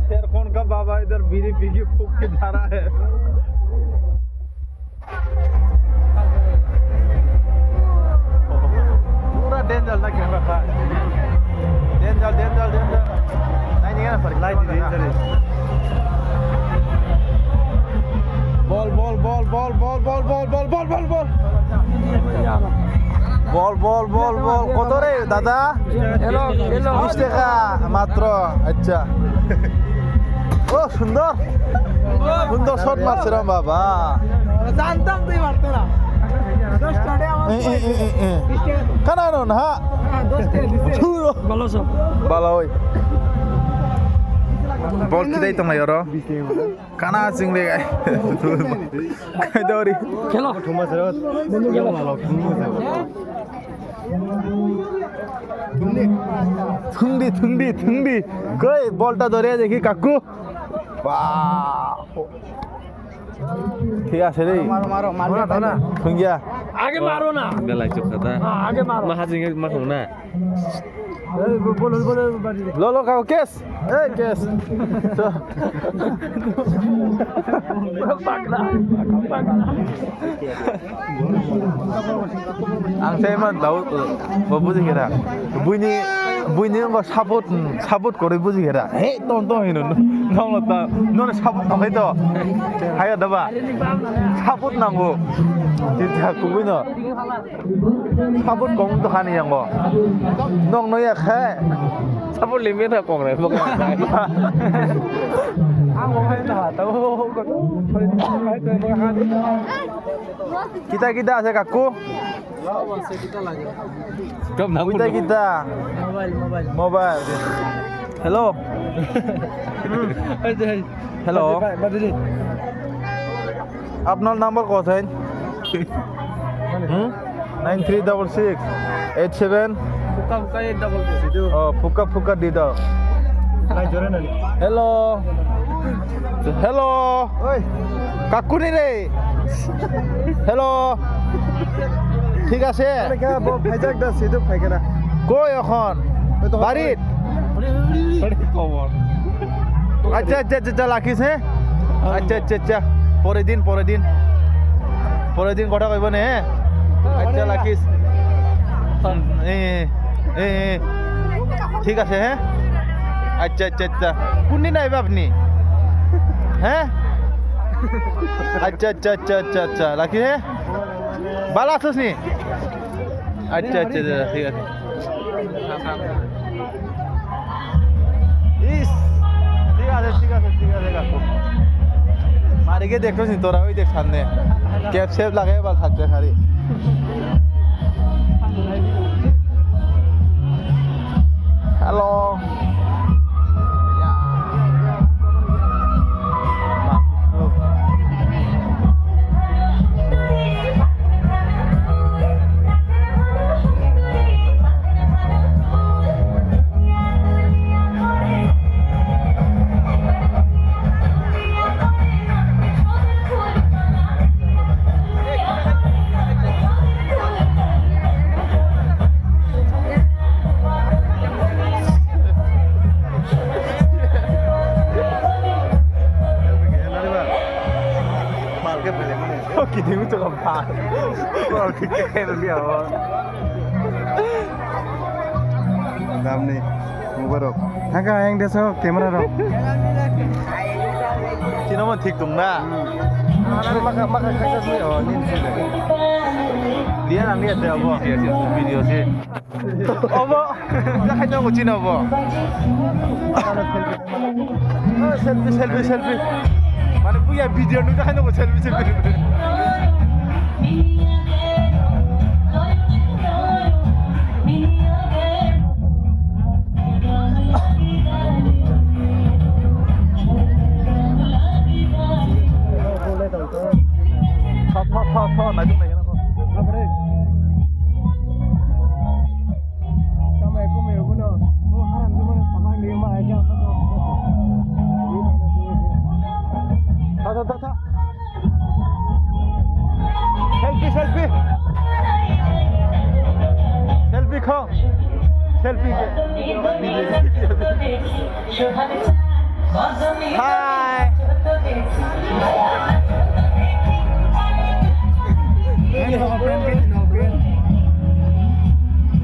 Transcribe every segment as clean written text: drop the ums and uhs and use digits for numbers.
शेरखोन का बाबा इधर बीड़ी पी के फूक के जा रहा है। पूरा डेंजर ना कैमरा था। डेंजर नहीं है ना पर लाइट डेंजर है। बॉल কত রে দাদা? 20 টাকা মাত্র। আচ্ছা ও সুন্দর শট মারছে রে বাবা। জানতাম তুই মারতে না। 10 টাকা আমার কানানো না হ্যাঁ 10 টাকা দিছে। ভালো সব ভালো ওই bol kita itu nggak yoro karena asing deh kayak dari খেলো থুংদি কই বলটা ধরে দেখি কাকু ঠিক আছে রে মারো না থুঙ্গিয়া আগে মারো না বেলা চোখ কথা আগে মারো মাহাজিং মাখো না lo kau kes kes ang saya mah tahu buji kira bunyi nggak sabut kori buji kira tonton ini nong lo ta nong sabut apa itu ayo daba sabut nanggu tidak kubunya sabut kong tuh kan yang go nong noya khe sabut limit ha kong này ang mau hay na tahu kita ase kaku kap na kita mobile hello আপনার number কত 9366 87 ফুকা দি দাও hello কাকুনি রে hello ঠিক আছে কই এখন বাড়িত আচ্ছা রাখিস হ্যাঁ আচ্ছা পরের দিন কথা কইব নে হ্যাঁ আচ্ছা রাখিস ঠিক আছে হ্যাঁ আচ্ছা কোনদিন আইবা আপনি হ্যাঁ আচ্ছা রাখি হ্যাঁ ভালো আছিস নি আচ্ছা ঠিক আছে ঠিক আছে কাকু মারিকে দেখছিস নি তোরা ওই দেখ সামনে ক্যাপ সেপ লাগাই ভালো থাকবে খালি hello Kiting itu keempat. Kalau kita kayak dia. Dam nih, mubarok. Agak yang desa kamera ro. Cina mah tik tung na. Maka kasar nih oh nin sih. Dia nanti ada apa? Video sih. Apa? Nak hanya aku Cina apa? Selfie. Mana punya video nu kan aku selfie. Thọ nói chung này nó không. Apa deh? Kamu aku mau guna. Oh haram cuma sama lima aja. Thọ. Kau selfie ke? Hai.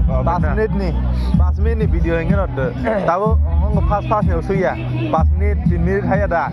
5 minit nih. 5 minit nih video yang ini. Tahu ngepas-pas nih usuya. 5 menit, 3 menit kayak dah.